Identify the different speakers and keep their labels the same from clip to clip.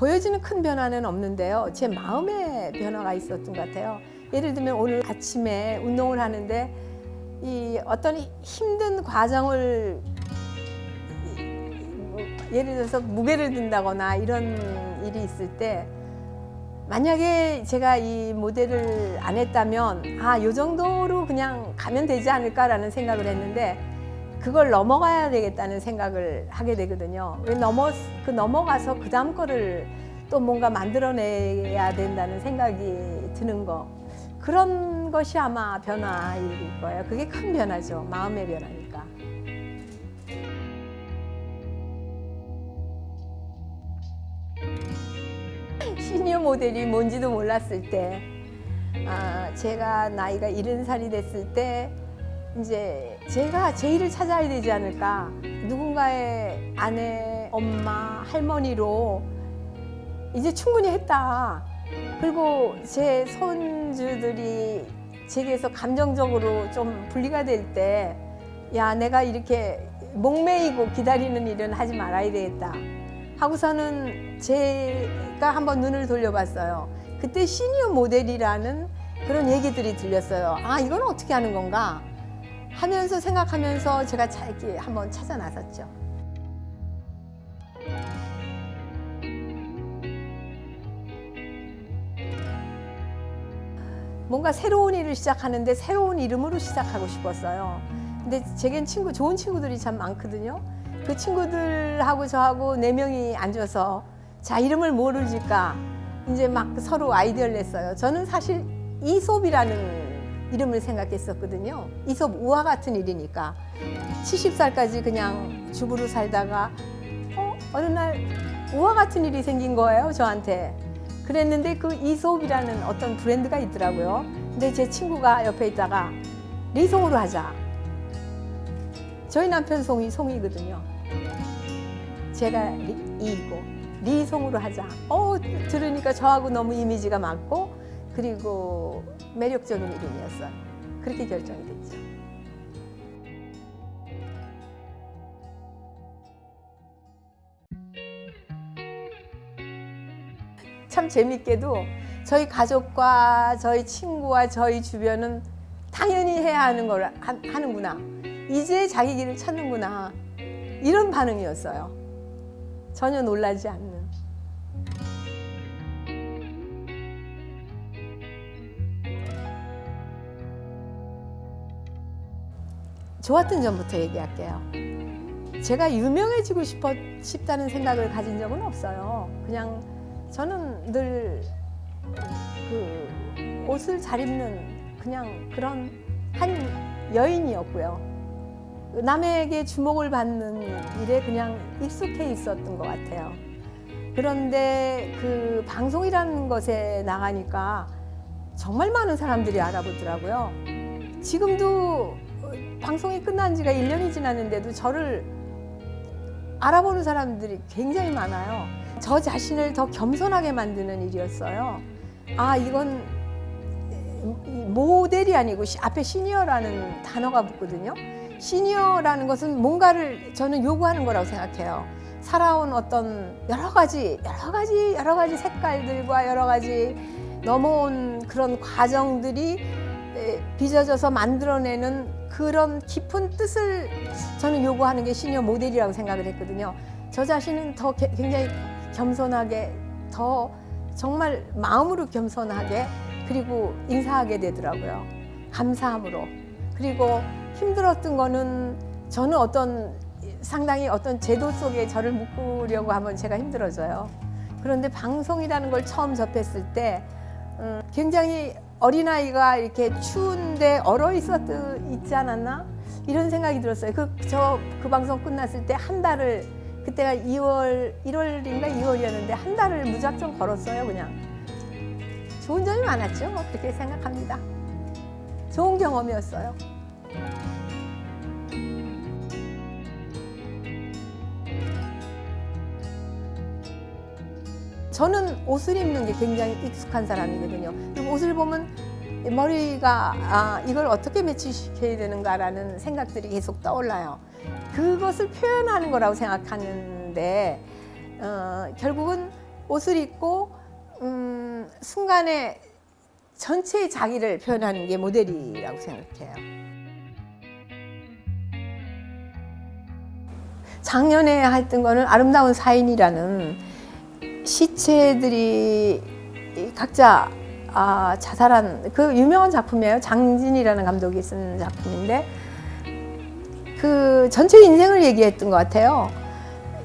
Speaker 1: 보여지는 큰 변화는 없는데요. 제 마음의 변화가 있었던 것 같아요. 예를 들면 오늘 아침에 운동을 하는데 이 어떤 힘든 과정을 예를 들어서 무게를 든다거나 이런 일이 있을 때 만약에 제가 이 모델을 안 했다면 요 정도로 그냥 가면 되지 않을까라는 생각을 했는데 그걸 넘어가야 되겠다는 생각을 하게 되거든요. 왜 넘어가서 그 다음 거를 또 뭔가 만들어내야 된다는 생각이 드는 거. 그런 것이 아마 변화일 거예요. 그게 큰 변화죠. 마음의 변화니까. 시니어 모델이 뭔지도 몰랐을 때, 제가 나이가 70살이 됐을 때 이제 제가 제 일을 찾아야 되지 않을까. 누군가의 아내, 엄마, 할머니로 이제 충분히 했다. 그리고 제 손주들이 제게서 감정적으로 좀 분리가 될 때, 야, 내가 이렇게 목매이고 기다리는 일은 하지 말아야 되겠다. 하고서는 제가 한번 눈을 돌려봤어요. 그때 시니어 모델이라는 그런 얘기들이 들렸어요. 이건 어떻게 하는 건가 하면서 생각하면서 제가 이렇게 한번 찾아 나섰죠. 뭔가 새로운 일을 시작하는데 새로운 이름으로 시작하고 싶었어요. 근데 제겐 좋은 친구들이 참 많거든요. 그 친구들하고 저하고 4명이 앉아서 자, 이름을 뭐를 질까 이제 막 서로 아이디어를 냈어요. 저는 사실 이솝이라는 이름을 생각했었거든요. 이솝 우화 같은 일이니까 70살까지 그냥 주부로 살다가 어느 날 우화 같은 일이 생긴 거예요, 저한테. 그랬는데 그 이솝이라는 어떤 브랜드가 있더라고요. 근데 제 친구가 옆에 있다가 리송으로 하자. 저희 남편 송이거든요. 제가 이이고 리송으로 하자. 들으니까 저하고 너무 이미지가 맞고 그리고 매력적인 이름이었어요. 그렇게 결정이 됐죠. 참 재밌게도 저희 가족과 저희 친구와 저희 주변은 당연히 해야 하는 걸 하는구나. 이제 자기 길을 찾는구나. 이런 반응이었어요. 전혀 놀라지 않는. 좋았던 점부터 얘기할게요. 제가 유명해지고 싶다는 생각을 가진 적은 없어요. 그냥 저는 늘 그 옷을 잘 입는 그냥 그런 한 여인이었고요. 남에게 주목을 받는 일에 그냥 익숙해 있었던 것 같아요. 그런데 그 방송이라는 것에 나가니까 정말 많은 사람들이 알아보더라고요. 지금도 방송이 끝난 지가 1년이 지났는데도 저를 알아보는 사람들이 굉장히 많아요. 저 자신을 더 겸손하게 만드는 일이었어요. 이건 모델이 아니고 앞에 시니어라는 단어가 붙거든요. 시니어라는 것은 뭔가를 저는 요구하는 거라고 생각해요. 살아온 어떤 여러 가지 색깔들과 여러 가지 넘어온 그런 과정들이 빚어져서 만들어내는 그런 깊은 뜻을 저는 요구하는 게 시니어 모델이라고 생각을 했거든요. 저 자신은 더 굉장히 겸손하게, 더 정말 마음으로 겸손하게, 그리고 인사하게 되더라고요. 감사함으로. 그리고 힘들었던 거는 저는 상당히 어떤 제도 속에 저를 묶으려고 하면 제가 힘들어져요. 그런데 방송이라는 걸 처음 접했을 때 굉장히 어린아이가 이렇게 추운데 얼어 있지 않았나? 이런 생각이 들었어요. 그 방송 끝났을 때 한 달을, 그때가 1월인가 2월이었는데 한 달을 무작정 걸었어요, 그냥. 좋은 점이 많았죠. 그렇게 생각합니다. 좋은 경험이었어요. 저는 옷을 입는 게 굉장히 익숙한 사람이거든요. 그리고 옷을 보면 머리가 이걸 어떻게 매치시켜야 되는가라는 생각들이 계속 떠올라요. 그것을 표현하는 거라고 생각하는데 결국은 옷을 입고 순간에 전체의 자기를 표현하는 게 모델이라고 생각해요. 작년에 했던 거는 아름다운 사인이라는 시체들이 각자 자살한 그 유명한 작품이에요. 장진이라는 감독이 쓴 작품인데 그 전체 인생을 얘기했던 것 같아요.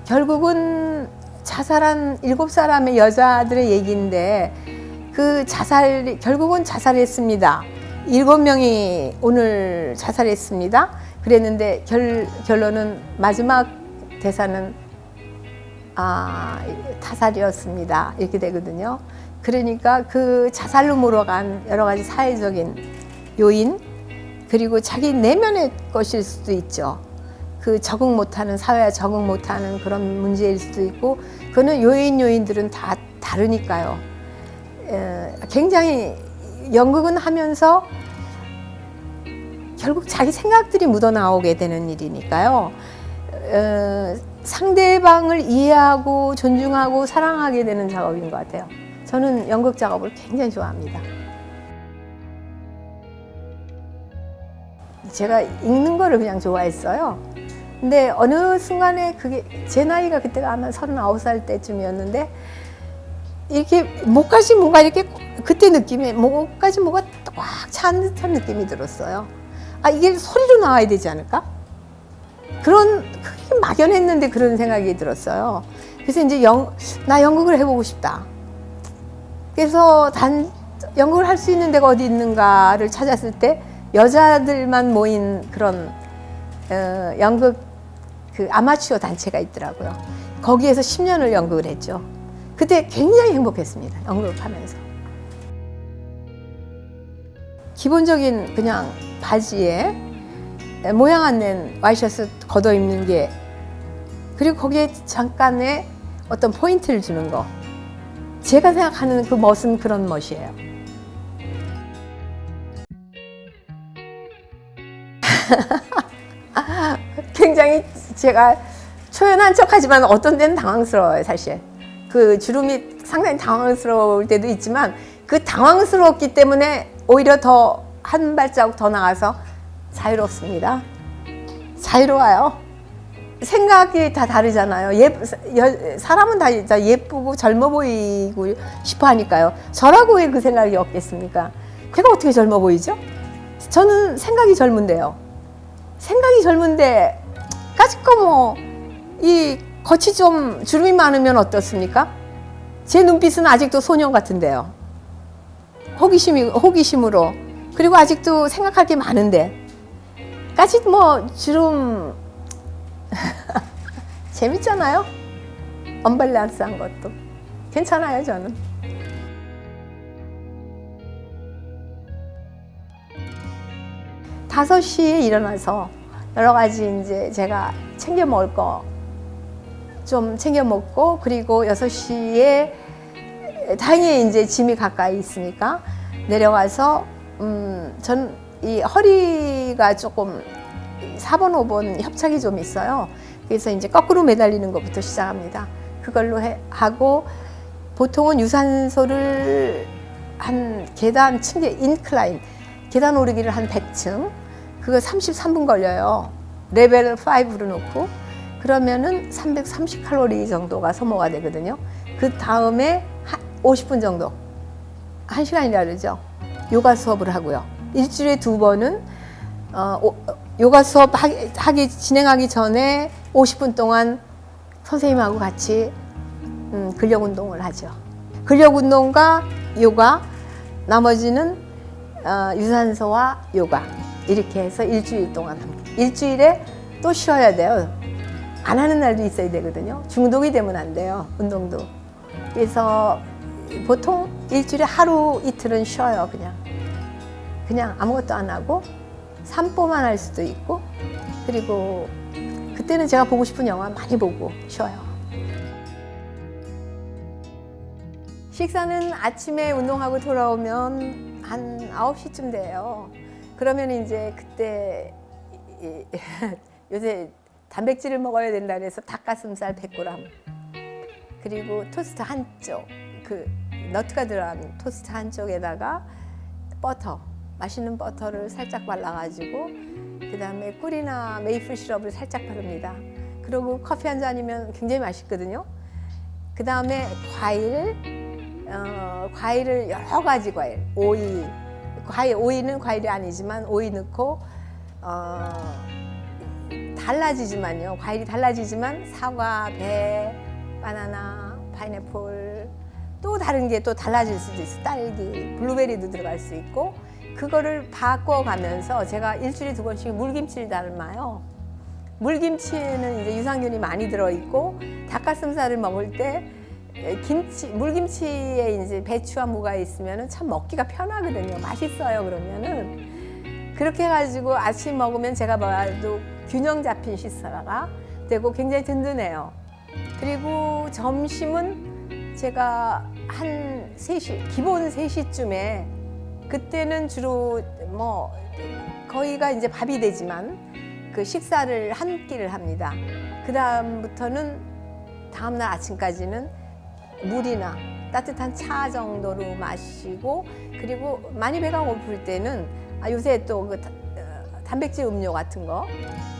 Speaker 1: 결국은 자살한 7사람의 여자들의 얘기인데 그 결국은 자살했습니다. 7명이 오늘 자살했습니다. 그랬는데 결론은 마지막 대사는 타살이었습니다. 이렇게 되거든요. 그러니까 그 자살로 몰아간 여러 가지 사회적인 요인 그리고 자기 내면의 것일 수도 있죠. 그 적응 못하는 사회와 적응 못하는 그런 문제일 수도 있고 그거는 요인들은 다 다르니까요. 굉장히 연극은 하면서 결국 자기 생각들이 묻어나오게 되는 일이니까요. 상대방을 이해하고 존중하고 사랑하게 되는 작업인 것 같아요. 저는 연극 작업을 굉장히 좋아합니다. 제가 읽는 거를 그냥 좋아했어요. 근데 어느 순간에 그게 제 나이가 그때가 아마 39살 때쯤이었는데 이렇게 목까지 뭔가 이렇게 그때 느낌이 목까지 뭐가 꽉 찬 듯한 느낌이 들었어요. 이게 소리로 나와야 되지 않을까? 그게 막연했는데 그런 생각이 들었어요. 그래서 이제 나 연극을 해보고 싶다. 그래서 연극을 할 수 있는 데가 어디 있는가를 찾았을 때 여자들만 모인 그런 연극 그 아마추어 단체가 있더라고요. 거기에서 10년을 연극을 했죠. 그때 굉장히 행복했습니다. 연극을 하면서. 기본적인 그냥 바지에 모양 안 낸 와이셔츠 걷어 입는 게 그리고 거기에 잠깐의 어떤 포인트를 주는 거. 제가 생각하는 그 멋은 그런 멋이에요. 굉장히 제가 초연한 척하지만 어떤 데는 당황스러워요, 사실. 그 주름이 상당히 당황스러울 때도 있지만 그 당황스럽기 때문에 오히려 더 한 발자국 더 나가서 자유롭습니다. 자유로워요. 생각이 다 다르잖아요. 사람은 다 예쁘고 젊어 보이고 싶어 하니까요. 저라고 왜 그 생각이 없겠습니까? 제가 어떻게 젊어 보이죠? 저는 생각이 젊은데요. 생각이 젊은데 까짓거 이 겉이 좀 주름이 많으면 어떻습니까? 제 눈빛은 아직도 소년 같은데요. 호기심으로. 그리고 아직도 생각할 게 많은데 까짓 주름 재밌잖아요. 언밸런스한 것도 괜찮아요. 저는 5시에 일어나서 여러 가지 이제 제가 챙겨 먹을 거 좀 챙겨 먹고 그리고 6시에 다행히 이제 짐이 가까이 있으니까 내려가서 전 이 허리가 조금 4번, 5번 협착이 좀 있어요. 그래서 이제 거꾸로 매달리는 것부터 시작합니다. 그걸로 하고 보통은 유산소를 한 계단 층계 인클라인 계단 오르기를 한 100층 그거 33분 걸려요. 레벨 5로 놓고 그러면은 330칼로리 정도가 소모가 되거든요. 그 다음에 50분 정도 1시간이라 그러죠. 요가 수업을 하고요. 일주일에 2번은 요가 수업 진행하기 전에 50분 동안 선생님하고 같이 근력 운동을 하죠. 근력 운동과 요가, 나머지는 유산소와 요가 이렇게 해서 일주일 동안 합니다. 일주일에 또 쉬어야 돼요. 안 하는 날도 있어야 되거든요. 중독이 되면 안 돼요. 운동도. 그래서 보통 일주일에 하루 이틀은 쉬어요. 그냥 아무것도 안 하고 산보만 할 수도 있고 그리고 그때는 제가 보고 싶은 영화 많이 보고 쉬어요. 식사는 아침에 운동하고 돌아오면 한 9시쯤 돼요. 그러면 이제 그때 요새 단백질을 먹어야 된다 그래서 닭가슴살 100g 그리고 토스트 한쪽, 그 너트가 들어간 토스트 한쪽에다가 버터, 맛있는 버터를 살짝 발라가지고 그 다음에 꿀이나 메이플 시럽을 살짝 바릅니다. 그리고 커피 한 잔이면 굉장히 맛있거든요. 그 다음에 과일을 여러 가지 과일, 오이는 과일이 아니지만 오이 넣고 달라지지만요. 과일이 달라지지만 사과, 배, 바나나, 파인애플, 또 다른 게 또 달라질 수도 있어요. 딸기, 블루베리도 들어갈 수 있고, 그거를 바꿔가면서 제가 일주일에 2번씩 물김치를 담아요. 물김치에는 이제 유산균이 많이 들어있고, 닭가슴살을 먹을 때 물김치에 이제 배추와 무가 있으면 참 먹기가 편하거든요. 맛있어요, 그러면은. 그렇게 해가지고 아침 먹으면 제가 봐도 균형 잡힌 식사가 되고 굉장히 든든해요. 그리고 점심은 제가 한 3시, 기본 3시쯤에, 그때는 주로 뭐 거의가 이제 밥이 되지만 그 식사를 한 끼를 합니다. 그 다음부터는 다음날 아침까지는 물이나 따뜻한 차 정도로 마시고, 그리고 많이 배가 고플 때는 요새 또 그 단백질 음료 같은 거,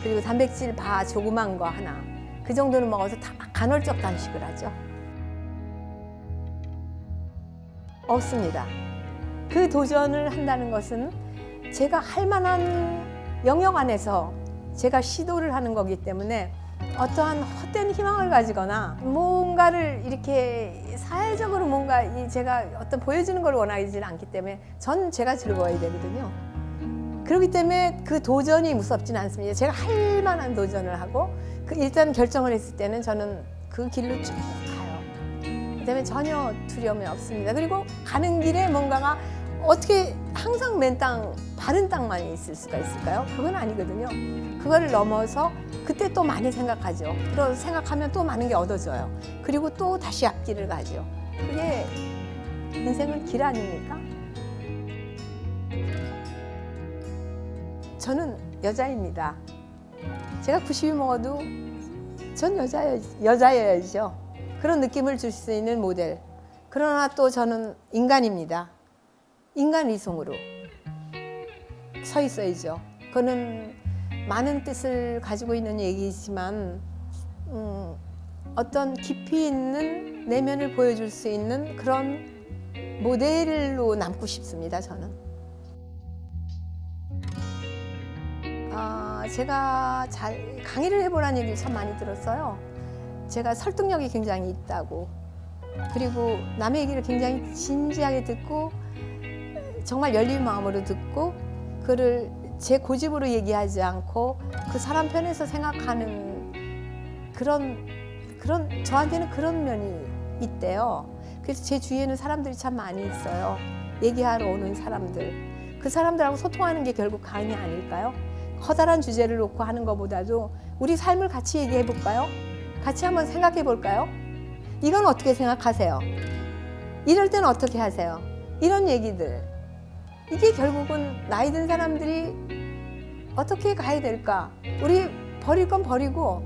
Speaker 1: 그리고 단백질 바 조그만 거 하나, 그 정도는 먹어서 간헐적 단식을 하죠. 없습니다. 그 도전을 한다는 것은 제가 할 만한 영역 안에서 제가 시도를 하는 거기 때문에 어떠한 헛된 희망을 가지거나 뭔가를 이렇게 사회적으로 뭔가 제가 어떤 보여주는 걸 원하지는 않기 때문에 전 제가 즐거워야 되거든요. 그렇기 때문에 그 도전이 무섭지는 않습니다. 제가 할 만한 도전을 하고 일단 결정을 했을 때는 저는 그 길로 쭉 가요. 그다음에 전혀 두려움이 없습니다. 그리고 가는 길에 뭔가가 어떻게 항상 바른 땅만 있을 수가 있을까요? 그건 아니거든요. 그거를 넘어서 그때 또 많이 생각하죠. 그래서 생각하면 또 많은 게 얻어져요. 그리고 또 다시 앞길을 가죠. 그게 인생은 길 아닙니까? 저는 여자입니다. 제가 90이 먹어도 전 여자여야죠. 그런 느낌을 줄 수 있는 모델. 그러나 또 저는 인간입니다. 인간 이성으로 서 있어야죠. 그거는 많은 뜻을 가지고 있는 얘기이지만 어떤 깊이 있는 내면을 보여줄 수 있는 그런 모델로 남고 싶습니다. 저는. 제가 강의를 해보라는 얘기를 참 많이 들었어요. 제가 설득력이 굉장히 있다고, 그리고 남의 얘기를 굉장히 진지하게 듣고 정말 열린 마음으로 듣고, 그를 제 고집으로 얘기하지 않고 그 사람 편에서 생각하는 그런 저한테는 그런 면이 있대요. 그래서 제 주위에는 사람들이 참 많이 있어요. 얘기하러 오는 사람들. 그 사람들하고 소통하는 게 결국 강의 아닐까요? 커다란 주제를 놓고 하는 것보다도 우리 삶을 같이 얘기해 볼까요? 같이 한번 생각해 볼까요? 이건 어떻게 생각하세요? 이럴 때는 어떻게 하세요? 이런 얘기들. 이게 결국은 나이 든 사람들이 어떻게 가야 될까? 우리 버릴 건 버리고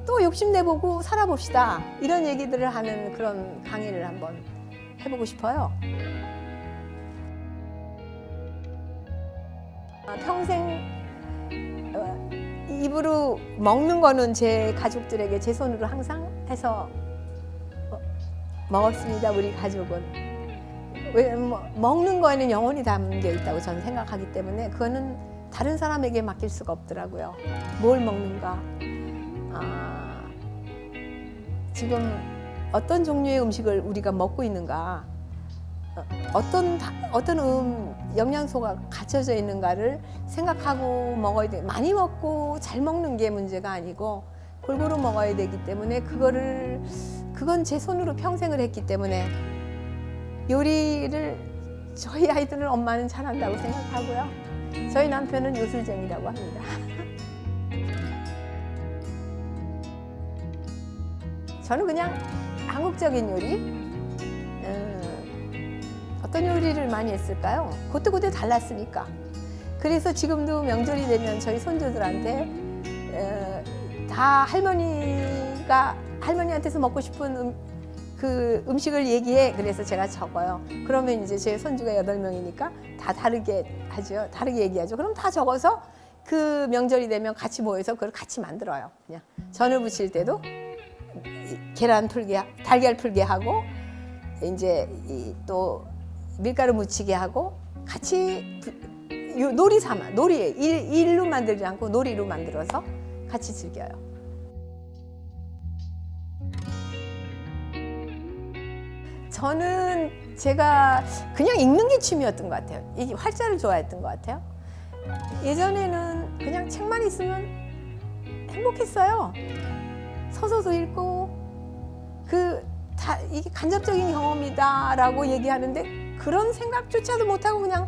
Speaker 1: 또 욕심내보고 살아봅시다. 이런 얘기들을 하는 그런 강의를 한번 해보고 싶어요. 평생 입으로 먹는 거는 제 가족들에게 제 손으로 항상 해서 먹었습니다. 우리 가족은. 왜 먹는 거에는 영혼이 담겨 있다고 저는 생각하기 때문에 그거는 다른 사람에게 맡길 수가 없더라고요. 뭘 먹는가, 지금 어떤 종류의 음식을 우리가 먹고 있는가, 어떤 영양소가 갖춰져 있는가를 생각하고 먹어야 돼. 많이 먹고 잘 먹는 게 문제가 아니고 골고루 먹어야 되기 때문에 그건 제 손으로 평생을 했기 때문에 요리를 저희 아이들은 엄마는 잘한다고 생각하고요. 저희 남편은 요술쟁이라고 합니다. 저는 그냥 한국적인 요리, 어떤 요리를 많이 했을까요? 그때 달랐으니까. 그래서 지금도 명절이 되면 저희 손주들한테 다 할머니가 아까 할머니한테서 먹고 싶은 그 음식을 얘기해. 그래서 제가 적어요. 그러면 이제 제 손주가 8명이니까 다 다르게 하죠. 다르게 얘기하죠. 그럼 다 적어서 그 명절이 되면 같이 모여서 그걸 같이 만들어요. 그냥 전을 부칠 때도 계란 풀게, 달걀 풀게 하고 이제 또 밀가루 묻히게 하고 같이 놀이 삼아, 놀이 일로 만들지 않고 놀이로 만들어서 같이 즐겨요. 저는 제가 그냥 읽는 게 취미였던 것 같아요. 이 활자를 좋아했던 것 같아요. 예전에는 그냥 책만 있으면 행복했어요. 서서도 읽고 이게 간접적인 경험이다라고 얘기하는데 그런 생각조차도 못하고 그냥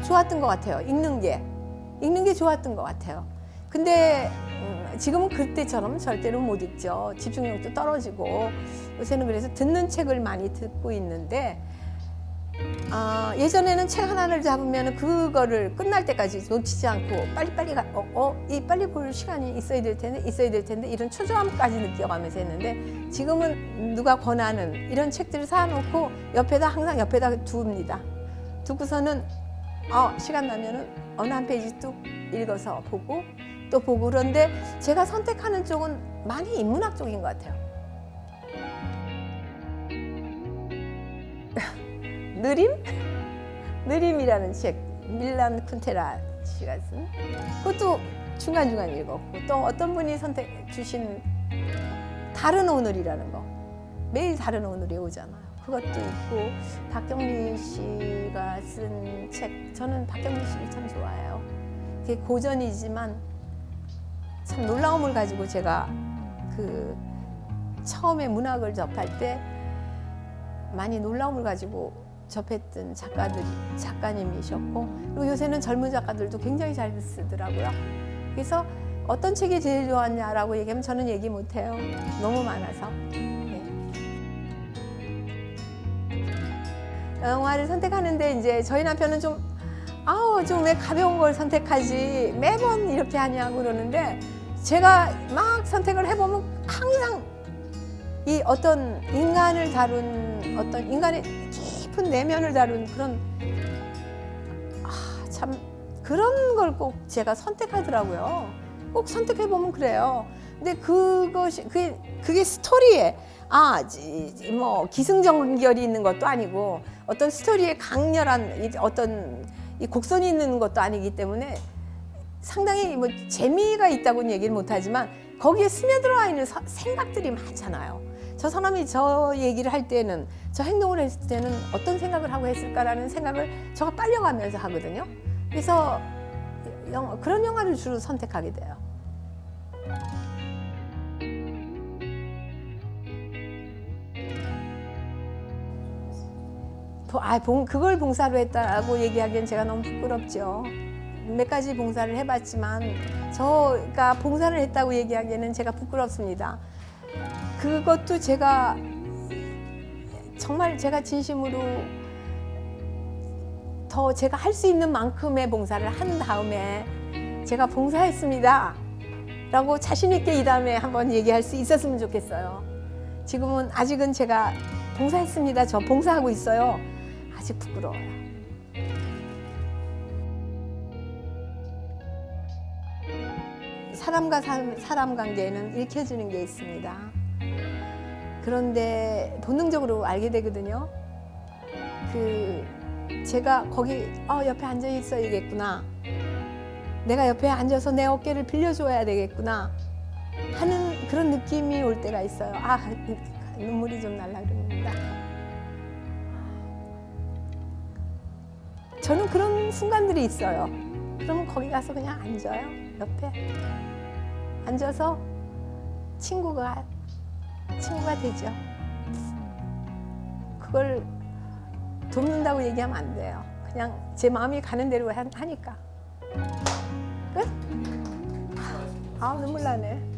Speaker 1: 좋았던 것 같아요. 읽는 게 좋았던 것 같아요. 근데 지금은 그때처럼 절대로 못 읽죠. 집중력도 떨어지고 요새는 그래서 듣는 책을 많이 듣고 있는데 예전에는 책 하나를 잡으면 그거를 끝날 때까지 놓치지 않고 빨리빨리 빨리 볼 시간이 있어야 될 텐데 이런 초조함까지 느껴가면서 했는데 지금은 누가 권하는 이런 책들을 사놓고 항상 옆에다 둡니다. 두고서는 시간 나면은 어느 한 페이지 뚝 읽어서 보고 또 보고. 그런데 제가 선택하는 쪽은 많이 인문학 쪽인 것 같아요. 느림이라는 책, 밀란 쿤테라 씨가 쓴 그것도 중간중간 읽었고, 또 어떤 분이 주신 다른 오늘이라는 거, 매일 다른 오늘이 오잖아요. 그것도 있고, 박경리 씨가 쓴 책, 저는 박경리 씨를 참 좋아해요. 그게 고전이지만 참 놀라움을 가지고 제가 처음에 문학을 접할 때 많이 놀라움을 가지고 접했던 작가님이셨고, 그리고 요새는 젊은 작가들도 굉장히 잘 쓰더라고요. 그래서 어떤 책이 제일 좋았냐라고 얘기하면 저는 얘기 못해요. 너무 많아서. 네. 영화를 선택하는데 이제 저희 남편은 좀 왜 가벼운 걸 선택하지 매번 이렇게 하냐고 그러는데, 제가 막 선택을 해보면 항상 이 어떤 인간을 다룬 어떤 인간의 깊은 내면을 다룬 참 그런 걸 꼭 제가 선택하더라고요. 꼭 선택해보면 그래요. 근데 그게 스토리에 뭐 기승전결이 있는 것도 아니고 어떤 스토리에 강렬한 어떤 이 곡선이 있는 것도 아니기 때문에 상당히 뭐 재미가 있다고는 얘기를 못하지만 거기에 스며들어와 있는 생각들이 많잖아요. 저 사람이 저 얘기를 할 때는, 저 행동을 했을 때는 어떤 생각을 하고 했을까라는 생각을 저가 빨려가면서 하거든요. 그래서 그런 영화를 주로 선택하게 돼요. 그걸 봉사로 했다고 얘기하기엔 제가 너무 부끄럽죠. 몇 가지 봉사를 해봤지만 저가 봉사를 했다고 얘기하기에는 제가 부끄럽습니다. 그것도 제가 정말 제가 진심으로 더 제가 할 수 있는 만큼의 봉사를 한 다음에 제가 봉사했습니다 라고 자신 있게 이 다음에 한번 얘기할 수 있었으면 좋겠어요. 지금은 아직은 제가 봉사했습니다, 저 봉사하고 있어요, 아직 부끄러워요. 사람과 사람 관계에는 읽혀지는 게 있습니다. 그런데 본능적으로 알게 되거든요. 제가 거기 옆에 앉아 있어야겠구나, 내가 옆에 앉아서 내 어깨를 빌려줘야 되겠구나 하는 그런 느낌이 올 때가 있어요. 눈물이 좀 날라 그럽니다. 저는 그런 순간들이 있어요. 그러면 거기 가서 그냥 앉아요. 옆에 앉아서 친구가 되죠. 그걸 돕는다고 얘기하면 안 돼요. 그냥 제 마음이 가는 대로 하니까. 끝? 눈물 나네.